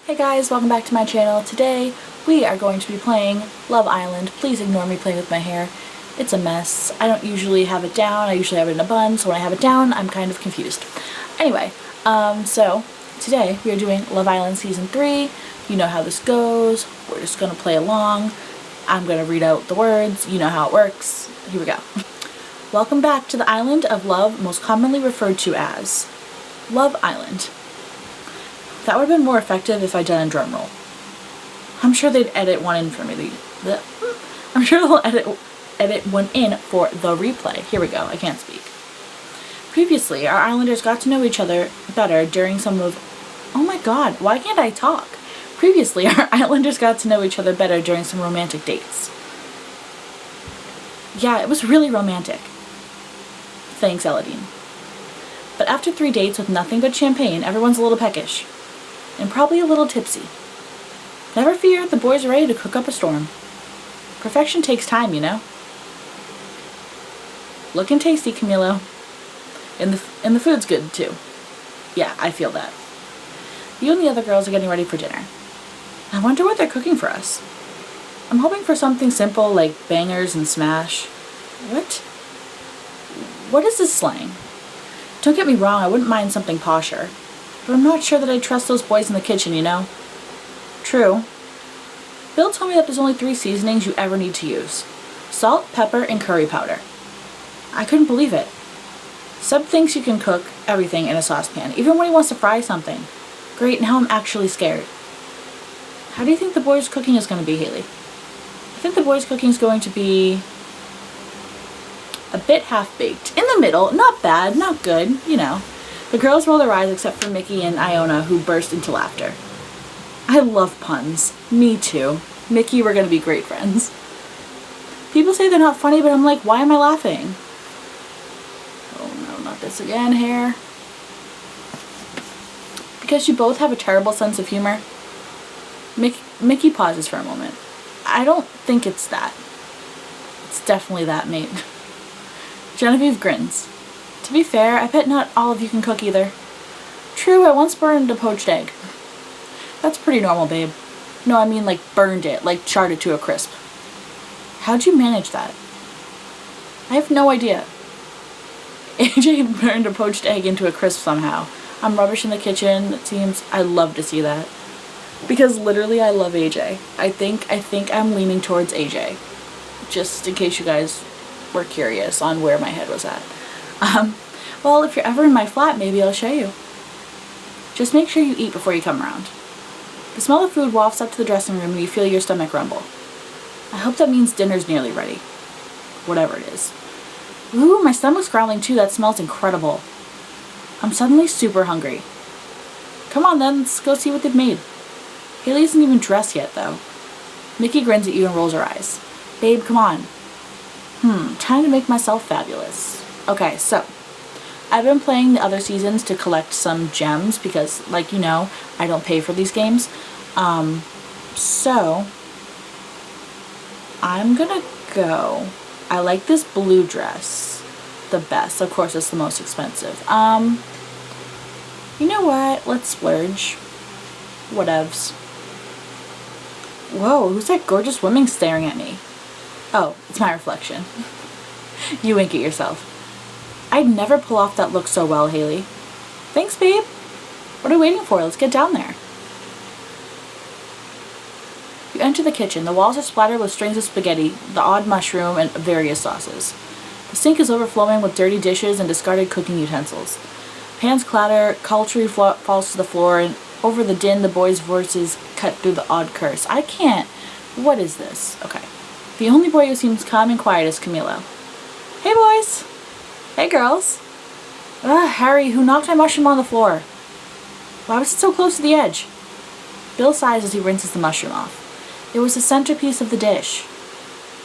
Hey guys, welcome back to my channel. Today we are going to be playing Love Island. Please ignore me playing with my hair. It's a mess. I don't usually have it down. I usually have it in a bun, so when I have it down, I'm kind of confused. Anyway, so today we are doing Love Island Season 3. You know how this goes. We're just going to play along. I'm going to read out the words. You know how it works. Here we go. Welcome back to the island of love, most commonly referred to as Love Island. That would have been more effective if I'd done a drum roll. I'm sure they'd edit one in for me. I'm sure they'll edit one in for the replay. Here we go. I can't speak. Previously, our islanders got to know each other better during some of... Oh my god, why can't I talk? Previously, our islanders got to know each other better during some romantic dates. Yeah, it was really romantic. Thanks, Eladine. But after 3 dates with nothing but champagne, everyone's a little peckish. And probably a little tipsy. Never fear, the boys are ready to cook up a storm. Perfection takes time, you know. Looking tasty, Camilo. And the food's good, too. Yeah, I feel that. You and the other girls are getting ready for dinner. I wonder what they're cooking for us. I'm hoping for something simple like bangers and smash. What? What is this slang? Don't get me wrong, I wouldn't mind something posher. But I'm not sure that I trust those boys in the kitchen, you know? True. Bill told me that there's only 3 seasonings you ever need to use. Salt, pepper, and curry powder. I couldn't believe it. Sub thinks you can cook everything in a saucepan, even when he wants to fry something. Great, now I'm actually scared. How do you think the boys' cooking is going to be, Haley? I think the boys' cooking is going to be a bit half-baked. In the middle, not bad, not good, you know. The girls roll their eyes except for Mickey and Iona, who burst into laughter. I love puns. Me too. Mickey, we're gonna be great friends. People say they're not funny, but I'm like, why am I laughing? Oh no, not this again, hair. Because you both have a terrible sense of humor. Mickey pauses for a moment. I don't think it's that. It's definitely that, mate. Genevieve grins. To be fair, I bet not all of you can cook either. True, I once burned a poached egg. That's pretty normal, babe. No, I mean like burned it, like charred it to a crisp. How'd you manage that? I have no idea. AJ burned a poached egg into a crisp somehow. I'm rubbish in the kitchen, it seems. I'd love to see that. Because literally I love AJ. I think I'm leaning towards AJ. Just in case you guys were curious on where my head was at. Well, if you're ever in my flat, maybe I'll show you. Just make sure you eat before you come around. The smell of food wafts up to the dressing room and you feel your stomach rumble. I hope that means dinner's nearly ready. Whatever it is. Ooh, my stomach's growling too. That smells incredible. I'm suddenly super hungry. Come on then, let's go see what they've made. Haley isn't even dressed yet, though. Mickey grins at you and rolls her eyes. Babe, come on. Trying to make myself fabulous. Okay, so I've been playing the other seasons to collect some gems because, like you know, I don't pay for these games. So I'm gonna go. I like this blue dress the best. Of course, it's the most expensive. You know what? Let's splurge. Whatevs. Whoa, who's that gorgeous woman staring at me? Oh, it's my reflection. You wink at yourself. I'd never pull off that look so well, Haley. Thanks, babe. What are we waiting for? Let's get down there. You enter the kitchen. The walls are splattered with strings of spaghetti, the odd mushroom, and various sauces. The sink is overflowing with dirty dishes and discarded cooking utensils. Pans clatter, cutlery falls to the floor, and over the din, the boys' voices cut through the odd curse. I can't. What is this? Okay. The only boy who seems calm and quiet is Camilo. Hey, boys. Hey, girls. Harry, who knocked my mushroom on the floor? Why was it so close to the edge? Bill sighs as he rinses the mushroom off. It was the centerpiece of the dish.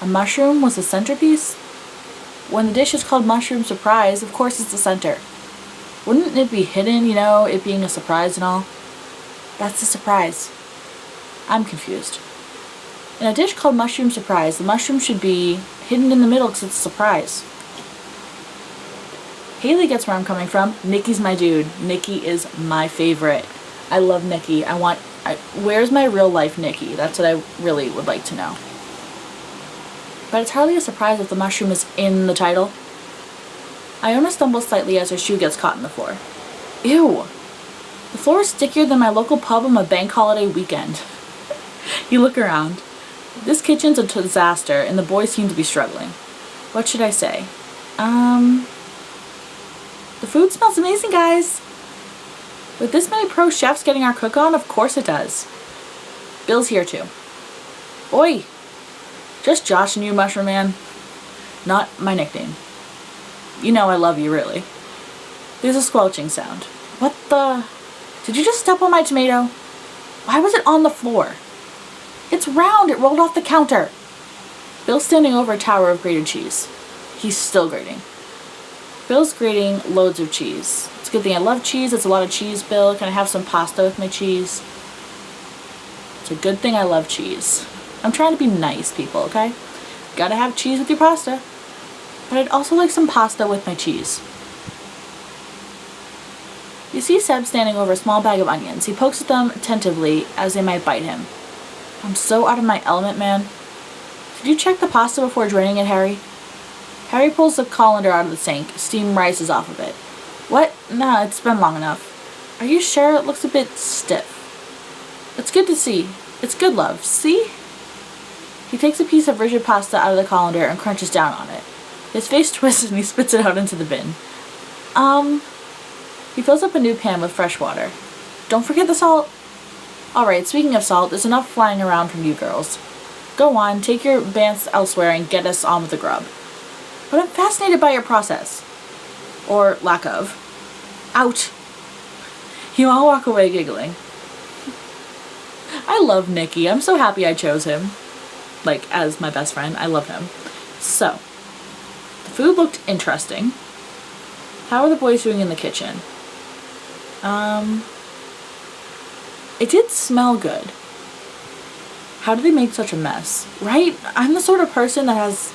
A mushroom was the centerpiece? When the dish is called Mushroom Surprise, of course it's the center. Wouldn't it be hidden, you know, it being a surprise and all? That's the surprise. I'm confused. In a dish called Mushroom Surprise, the mushroom should be hidden in the middle because it's a surprise. Haley gets where I'm coming from. Nikki's my dude. Nikki is my favorite. I love Nikki. Where's my real life Nikki? That's what I really would like to know. But it's hardly a surprise if the mushroom is in the title. Iona stumbles slightly as her shoe gets caught in the floor. Ew! The floor is stickier than my local pub on a bank holiday weekend. You look around. This kitchen's a disaster, and the boys seem to be struggling. What should I say? The food smells amazing, guys! With this many pro chefs getting our cook on, of course it does. Bill's here too. Oi! Just Josh and you, Mushroom Man. Not my nickname. You know I love you, really. There's a squelching sound. What the... Did you just step on my tomato? Why was it on the floor? It's round! It rolled off the counter! Bill's standing over a tower of grated cheese. He's still grating. Bill's grating loads of cheese. It's a good thing I love cheese. It's a lot of cheese, Bill. Can I have some pasta with my cheese? It's a good thing I love cheese. I'm trying to be nice, people, okay? Gotta have cheese with your pasta. But I'd also like some pasta with my cheese. You see Seb standing over a small bag of onions. He pokes at them attentively as they might bite him. I'm so out of my element, man. Did you check the pasta before draining it, Harry? Harry pulls the colander out of the sink. Steam rises off of it. What? Nah, it's been long enough. Are you sure? It looks a bit stiff. It's good to see. It's good, love. See? He takes a piece of rigid pasta out of the colander and crunches down on it. His face twists and he spits it out into the bin. He fills up a new pan with fresh water. Don't forget the salt. Alright, speaking of salt, there's enough flying around from you girls. Go on, take your bants elsewhere and get us on with the grub. But I'm fascinated by your process. Or lack of. Out! You all walk away giggling. I love Nikki. I'm so happy I chose him. Like, as my best friend. I love him. So, the food looked interesting. How are the boys doing in the kitchen? It did smell good. How did they make such a mess? Right? I'm the sort of person that has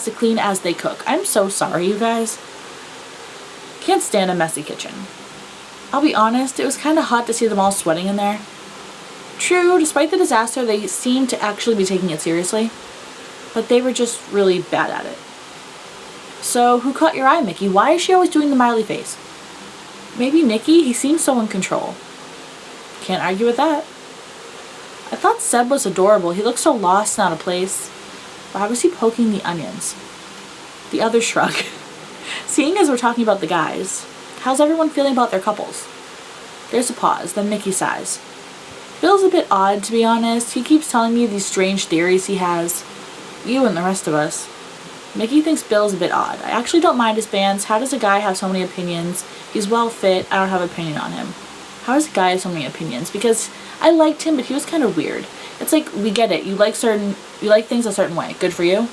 to clean as they cook. I'm so sorry, you guys. Can't stand a messy kitchen. I'll be honest, it was kind of hot to see them all sweating in there. True, despite the disaster, they seemed to actually be taking it seriously. But they were just really bad at it. So, who caught your eye, Mickey? Why is she always doing the Miley face? Maybe Nikki? He seems so in control. Can't argue with that. I thought Seb was adorable. He looked so lost and out of place. Why was he poking the onions? The others shrug. Seeing as we're talking about the guys, how's everyone feeling about their couples? There's a pause, then Mickey sighs. Bill's a bit odd, to be honest. He keeps telling me these strange theories he has. You and the rest of us. Mickey thinks Bill's a bit odd. I actually don't mind his bands. How does a guy have so many opinions? He's well fit. I don't have an opinion on him. How does a guy have so many opinions? Because I liked him, but he was kind of weird. It's like, we get it. You like things a certain way. Good for you.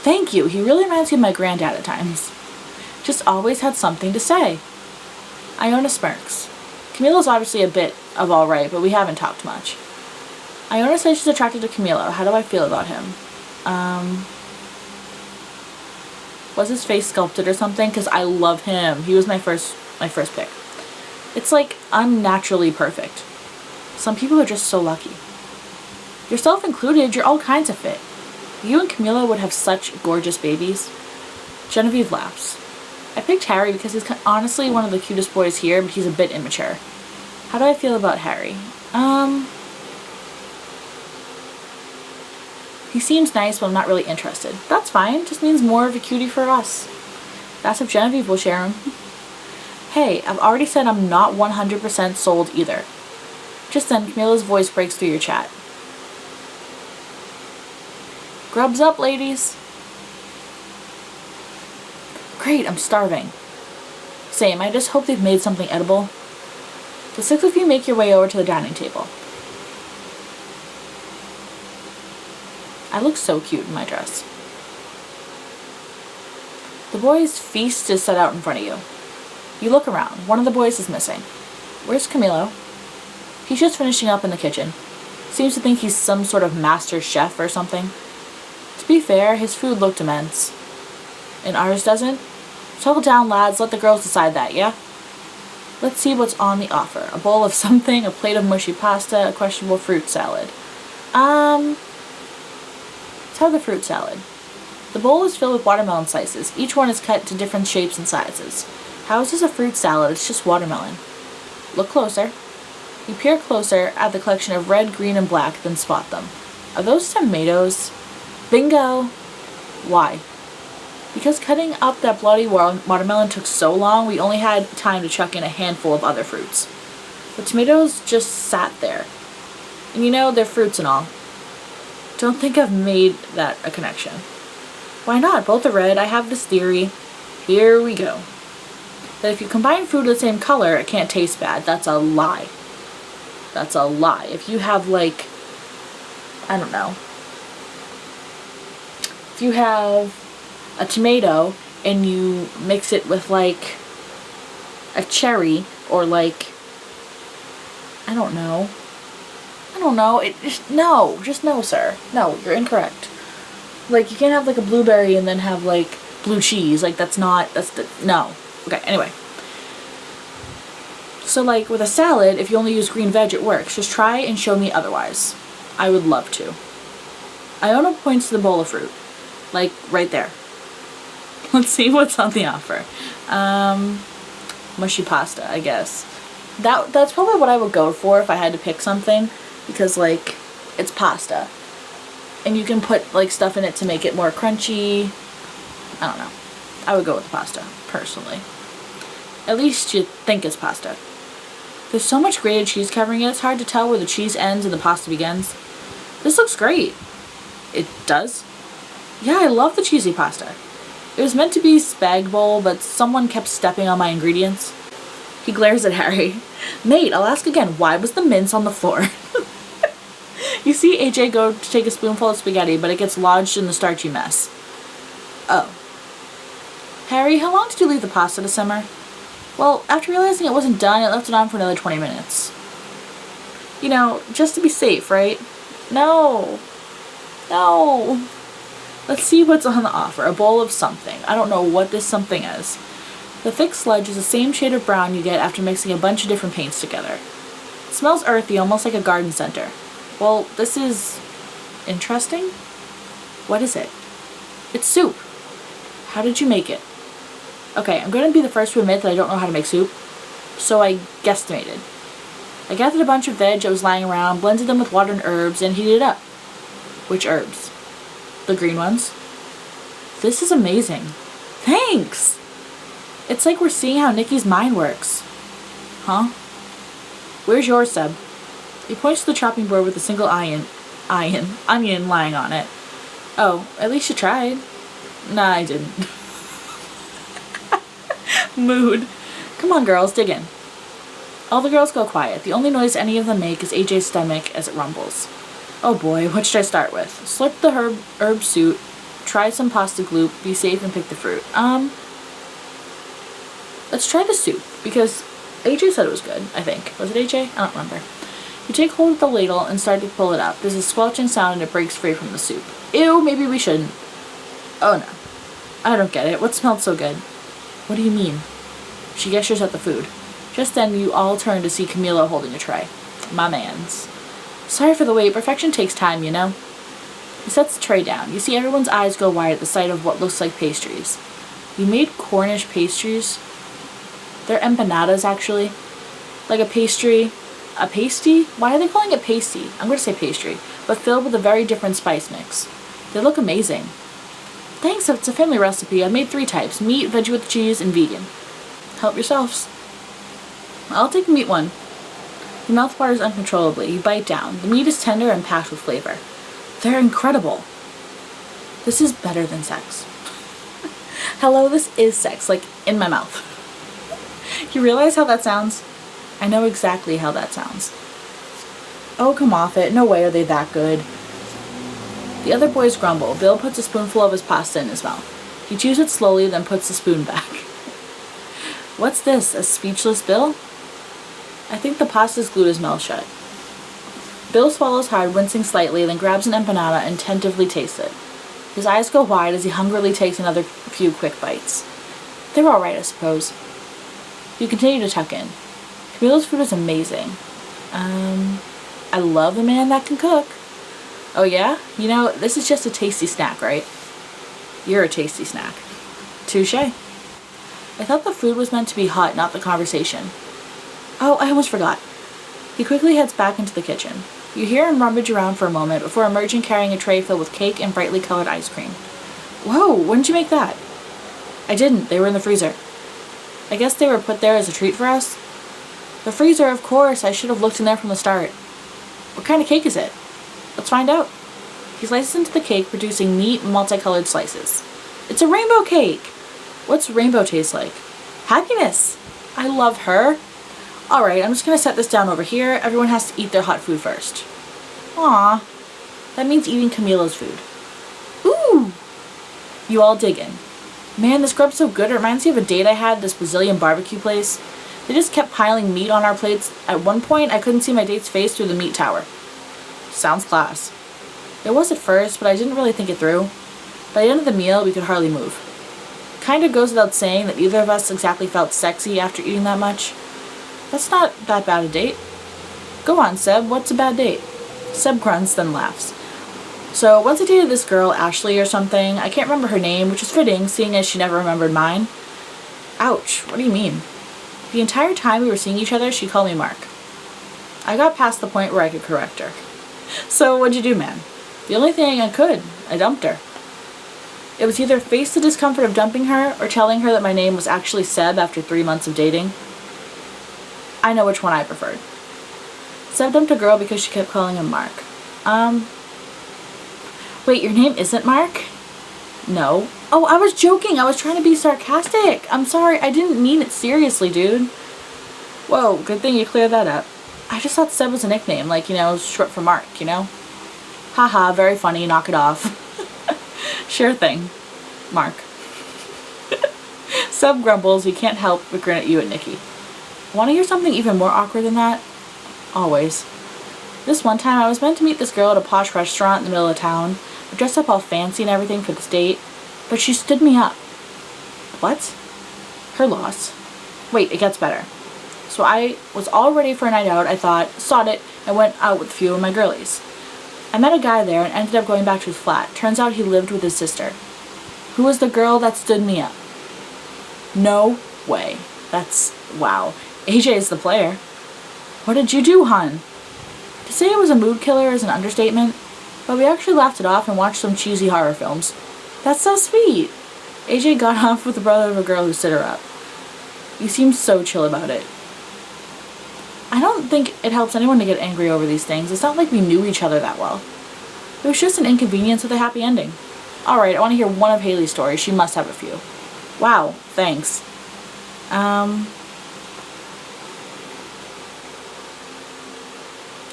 Thank you. He really reminds me of my granddad at times. Just always had something to say. Iona smirks. Camilo's obviously a bit of alright, but we haven't talked much. Iona says she's attracted to Camilo. How do I feel about him? Was his face sculpted or something? Because I love him. He was my first pick. It's like unnaturally perfect. Some people are just so lucky. Yourself included, you're all kinds of fit. You and Camilo would have such gorgeous babies. Genevieve laughs. I picked Harry because he's honestly one of the cutest boys here, but he's a bit immature. How do I feel about Harry? He seems nice, but I'm not really interested. That's fine. Just means more of a cutie for us. That's if Genevieve will share him. Hey, I've already said I'm not 100% sold either. Just then, Camilo's voice breaks through your chat. Grubs up, ladies. Great, I'm starving. Same, I just hope they've made something edible. The 6 of you make your way over to the dining table. I look so cute in my dress. The boys' feast is set out in front of you. You look around. One of the boys is missing. Where's Camilo? He's just finishing up in the kitchen. Seems to think he's some sort of master chef or something. To be fair, his food looked immense. And ours doesn't? Settle down, lads. Let the girls decide that, yeah? Let's see what's on the offer. A bowl of something, a plate of mushy pasta, a questionable fruit salad. Let's have the fruit salad. The bowl is filled with watermelon slices. Each one is cut to different shapes and sizes. How is this a fruit salad? It's just watermelon. Look closer. You peer closer at the collection of red, green, and black, then spot them. Are those tomatoes? Bingo! Why? Because cutting up that bloody watermelon took so long, we only had time to chuck in a handful of other fruits. The tomatoes just sat there. And you know, they're fruits and all. Don't think I've made that a connection. Why not? Both are red. I have this theory. Here we go. That if you combine food of the same color, it can't taste bad. That's a lie. That's a lie. If you have, like, I don't know. If you have a tomato and you mix it with, like, a cherry or, like, I don't know. Just no, sir. No, you're incorrect. Like, you can't have, like, a blueberry and then have, like, blue cheese. Like, no. Okay, anyway. So, like, with a salad, if you only use green veg, it works. Just try and show me otherwise. I would love to. Iona points to the bowl of fruit. Like, right there. Let's see what's on the offer. Mushy pasta, I guess. That's probably what I would go for if I had to pick something. Because, like, it's pasta. And you can put, like, stuff in it to make it more crunchy. I don't know. I would go with pasta, personally. At least you think it's pasta. There's so much grated cheese covering it, it's hard to tell where the cheese ends and the pasta begins. This looks great. It does? Yeah, I love the cheesy pasta. It was meant to be spag bowl, but someone kept stepping on my ingredients. He glares at Harry. Mate, I'll ask again, why was the mince on the floor? You see AJ go to take a spoonful of spaghetti, but it gets lodged in the starchy mess. Oh. Harry, how long did you leave the pasta to simmer? Well, after realizing it wasn't done, it left it on for another 20 minutes. You know, just to be safe, right? No. Let's see what's on the offer. A bowl of something. I don't know what this something is. The thick sludge is the same shade of brown you get after mixing a bunch of different paints together. It smells earthy, almost like a garden center. Well, this is interesting. What is it? It's soup. How did you make it? Okay, I'm going to be the first to admit that I don't know how to make soup, so I guesstimated. I gathered a bunch of veg that was lying around, blended them with water and herbs, and heated it up. Which herbs? The green ones. This is amazing. Thanks! It's like we're seeing how Nikki's mind works. Huh? Where's yours, Seb? He points to the chopping board with a single onion lying on it. Oh, at least you tried. Nah, I didn't. Mood. Come on, girls, dig in. All the girls go quiet. The only noise any of them make is AJ's stomach as it rumbles. Oh boy, what should I start with? Slurp the herb soup, try some pasta gloop, be safe, and pick the fruit. Let's try the soup, because AJ said it was good, I think. Was it AJ? I don't remember. You take hold of the ladle and start to pull it up. There's a squelching sound and it breaks free from the soup. Ew, maybe we shouldn't. Oh no. I don't get it. What smelled so good? What do you mean? She gestures at the food. Just then, you all turn to see Camilo holding a tray. My mans. Sorry for the wait. Perfection takes time, you know? He sets the tray down. You see everyone's eyes go wide at the sight of what looks like pastries. You made Cornish pastries? They're empanadas, actually. Like a pastry. A pasty? Why are they calling it pasty? I'm going to say pastry. But filled with a very different spice mix. They look amazing. Thanks, it's a family recipe. I made 3 types. Meat, veggie with cheese, and vegan. Help yourselves. I'll take the meat one. Your mouth waters uncontrollably. You bite down. The meat is tender and packed with flavor. They're incredible. This is better than sex. Hello, this is sex. Like, in my mouth. You realize how that sounds? I know exactly how that sounds. Oh, come off it. No way are they that good. The other boys grumble. Bill puts a spoonful of his pasta in his mouth. He chews it slowly, then puts the spoon back. What's this, a speechless Bill? I think the pasta's glued his mouth shut. Bill swallows hard, wincing slightly, then grabs an empanada and tentatively tastes it. His eyes go wide as he hungrily takes another few quick bites. They're all right, I suppose. You continue to tuck in. Camila's food is amazing. I love a man that can cook. Oh yeah? You know, this is just a tasty snack, right? You're a tasty snack. Touché. I thought the food was meant to be hot, not the conversation. Oh, I almost forgot. He quickly heads back into the kitchen. You hear him rummage around for a moment before emerging carrying a tray filled with cake and brightly colored ice cream. Whoa, when did you make that? I didn't. They were in the freezer. I guess they were put there as a treat for us? The freezer, of course. I should have looked in there from the start. What kind of cake is it? Let's find out. He slices into the cake, producing neat, multicolored slices. It's a rainbow cake! What's rainbow taste like? Happiness! I love her. Alright, I'm just gonna set this down over here. Everyone has to eat their hot food first. Aww. That means eating Camila's food. Ooh! You all dig in. Man, this grub's so good. It reminds me of a date I had at this Brazilian barbecue place. They just kept piling meat on our plates. At one point, I couldn't see my date's face through the meat tower. Sounds class. It was at first, but I didn't really think it through. By the end of the meal, we could hardly move. Kinda goes without saying that neither of us exactly felt sexy after eating that much. That's not that bad a date. Go on, Seb, what's a bad date? Seb grunts, then laughs. So, once I dated this girl, Ashley or something. I can't remember her name, which is fitting, seeing as she never remembered mine. Ouch, what do you mean? The entire time we were seeing each other, she called me Mark. I got past the point where I could correct her. So, what'd you do, man? The only thing I could. I dumped her. It was either face the discomfort of dumping her, or telling her that my name was actually Seb after 3 months of dating. I know which one I preferred. Seb dumped a girl because she kept calling him Mark. Wait, your name isn't Mark? No. Oh, I was joking. I was trying to be sarcastic. I'm sorry. I didn't mean it seriously, dude. Whoa, good thing you cleared that up. I just thought Seb was a nickname, like, you know, short for Mark, you know? Haha, very funny. Knock it off. Sure thing. Mark. Seb grumbles. We can't help but grin at you and Nikki. Want to hear something even more awkward than that? Always. This one time I was meant to meet this girl at a posh restaurant in the middle of town. I dressed up all fancy and everything for this date, but she stood me up. What? Her loss. Wait, it gets better. So I was all ready for a night out. I thought, sod it, and went out with a few of my girlies. I met a guy there and ended up going back to his flat. Turns out he lived with his sister. Who was the girl that stood me up? No way. That's, wow. AJ is the player. What did you do, hun? To say it was a mood killer is an understatement, but we actually laughed it off and watched some cheesy horror films. That's so sweet. AJ got off with the brother of a girl who stood her up. You seem so chill about it. I don't think it helps anyone to get angry over these things. It's not like we knew each other that well. It was just an inconvenience with a happy ending. Alright, I want to hear one of Haley's stories. She must have a few. Wow, thanks.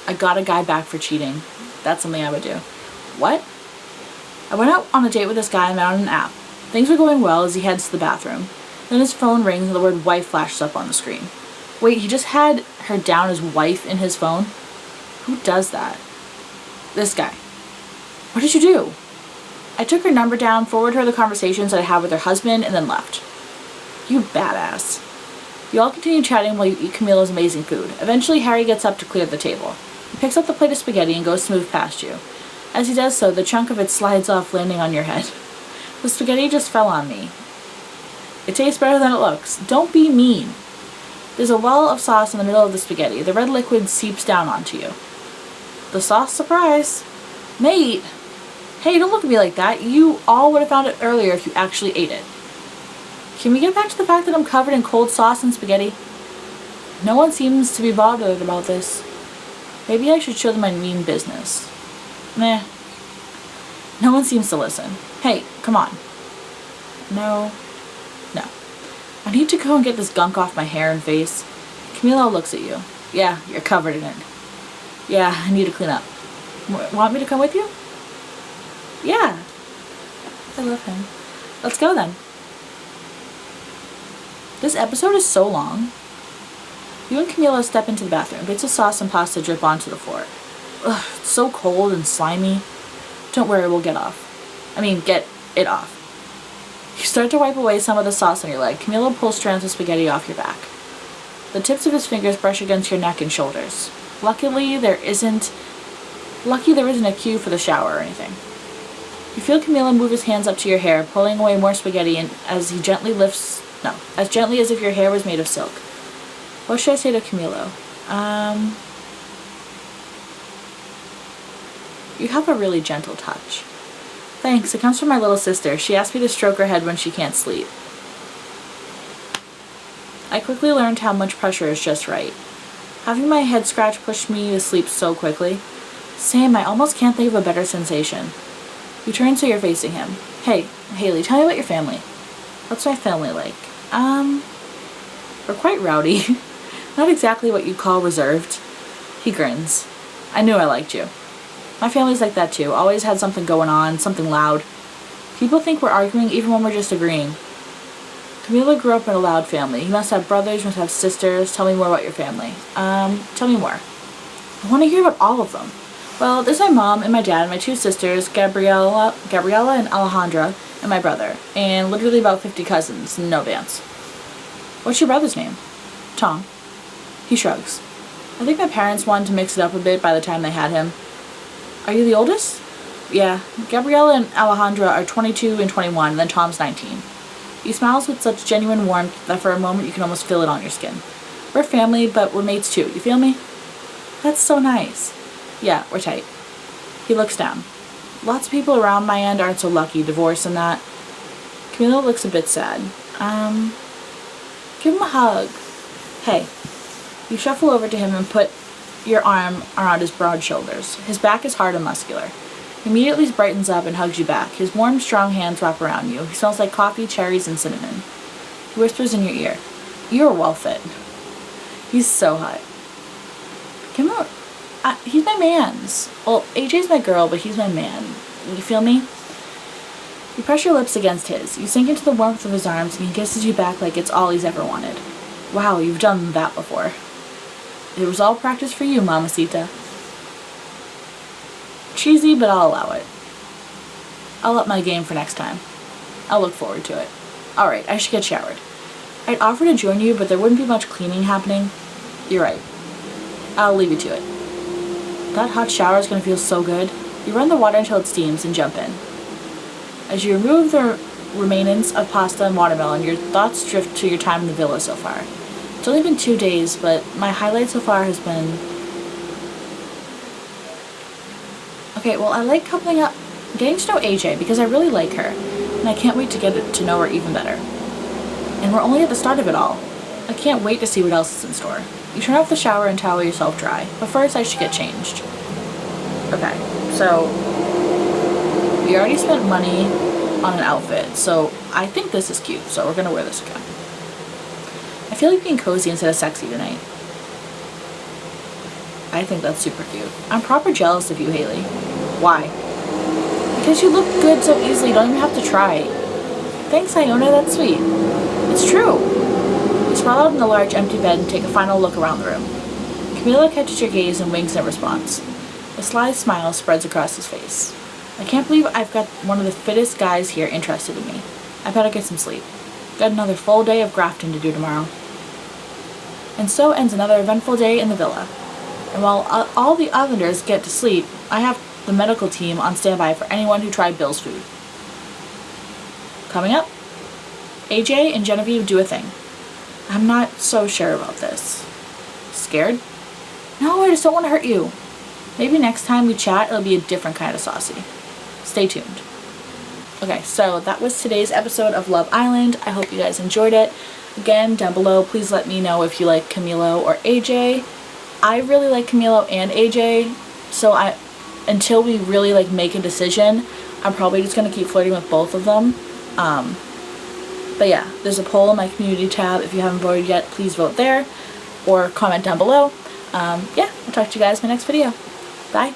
I got a guy back for cheating. That's something I would do. What? I went out on a date with this guy and met on an app. Things were going well as he heads to the bathroom. Then his phone rings and the word wife flashes up on the screen. Wait, he just had her down as wife in his phone? Who does that? This guy. What did you do? I took her number down, forwarded her the conversations that I had with her husband, and then left. You badass. You all continue chatting while you eat Camila's amazing food. Eventually, Harry gets up to clear the table. He picks up the plate of spaghetti and goes to move past you. As he does so, the chunk of it slides off, landing on your head. The spaghetti just fell on me. It tastes better than it looks. Don't be mean. There's a well of sauce in the middle of the spaghetti. The red liquid seeps down onto you. The sauce surprise. Mate! Hey, don't look at me like that. You all would have found it earlier if you actually ate it. Can we get back to the fact that I'm covered in cold sauce and spaghetti? No one seems to be bothered about this. Maybe I should show them I mean business. Meh. No one seems to listen. Hey, come on. No. No. I need to go and get this gunk off my hair and face. Camila looks at you. Yeah, you're covered in it. Yeah, I need to clean up. Want me to come with you? Yeah. I love him. Let's go then. This episode is so long. You and Camila step into the bathroom. Bits of sauce and pasta drip onto the floor. Ugh, it's so cold and slimy. Don't worry, we'll get it off. You start to wipe away some of the sauce on your leg. Camila pulls strands of spaghetti off your back. The tips of his fingers brush against your neck and shoulders. Lucky there isn't a cue for the shower or anything. You feel Camilo move his hands up to your hair, pulling away more spaghetti as gently as if your hair was made of silk. What should I say to Camilo? You have a really gentle touch. Thanks, it comes from my little sister. She asked me to stroke her head when she can't sleep. I quickly learned how much pressure is just right. Having my head scratched pushed me to sleep so quickly. Same, I almost can't think of a better sensation. You turn so you're facing him. Hey, Haley, tell me about your family. What's my family like? We're quite rowdy. Not exactly what you'd call reserved. He grins. I knew I liked you. My family's like that too. Always had something going on, something loud. People think we're arguing even when we're just agreeing. Camilo grew up in a loud family. He must have brothers, must have sisters. Tell me more about your family. Tell me more. I want to hear about all of them. Well, there's my mom and my dad and my two sisters, Gabriella and Alejandra, and my brother. And literally about 50 cousins, no dance. What's your brother's name? Tom. He shrugs. I think my parents wanted to mix it up a bit by the time they had him. Are you the oldest? Yeah. Gabriella and Alejandra are 22 and 21, and then Tom's 19. He smiles with such genuine warmth that for a moment you can almost feel it on your skin. We're family, but we're mates too, you feel me? That's so nice. Yeah, we're tight. He looks down. Lots of people around my end aren't so lucky, divorce and that. Camilo looks a bit sad. Give him a hug. Hey. You shuffle over to him and put your arm around his broad shoulders. His back is hard and muscular. He immediately brightens up and hugs you back. His warm, strong hands wrap around you. He smells like coffee, cherries, and cinnamon. He whispers in your ear. You're well fit. He's so hot. Come on. He's my man's. Well, AJ's my girl, but he's my man. You feel me? You press your lips against his. You sink into the warmth of his arms, and he kisses you back like it's all he's ever wanted. Wow, you've done that before. It was all practice for you, Mamacita. Cheesy, but I'll allow it. I'll up my game for next time. I'll look forward to it. Alright, I should get showered. I'd offer to join you, but there wouldn't be much cleaning happening. You're right. I'll leave you to it. That hot shower is going to feel so good. You run the water until it steams and jump in. As you remove the remains of pasta and watermelon, your thoughts drift to your time in the villa so far. It's only been 2 days, but my highlight so far has been... Okay, well, I like getting to know AJ because I really like her, and I can't wait to get to know her even better. And we're only at the start of it all. I can't wait to see what else is in store. You turn off the shower and towel yourself dry, but first I should get changed. Okay, so we already spent money on an outfit, so I think this is cute, so we're gonna wear this again. I feel like being cozy instead of sexy tonight. I think that's super cute. I'm proper jealous of you, Haley. Why? Because you look good so easily, you don't even have to try. Thanks, Iona, that's sweet. It's true. You sprawl out in the large empty bed and take a final look around the room. Camilo catches your gaze and winks in response. A sly smile spreads across his face. I can't believe I've got one of the fittest guys here interested in me. I better get some sleep. Got another full day of grafting to do tomorrow. And so ends another eventful day in the villa. And while all the others get to sleep, I have the medical team on standby for anyone who tried Bill's food. Coming up, AJ and Genevieve do a thing. I'm not so sure about this. Scared? No, I just don't want to hurt you. Maybe next time we chat, it'll be a different kind of saucy. Stay tuned. Okay, so that was today's episode of Love Island. I hope you guys enjoyed it. Again, down below, please let me know if you like Camilo or AJ. I really like Camilo and AJ, so until we really make a decision, I'm probably just going to keep flirting with both of them. But yeah, there's a poll in my community tab. If you haven't voted yet, please vote there or comment down below. Yeah, I'll talk to you guys in my next video. Bye.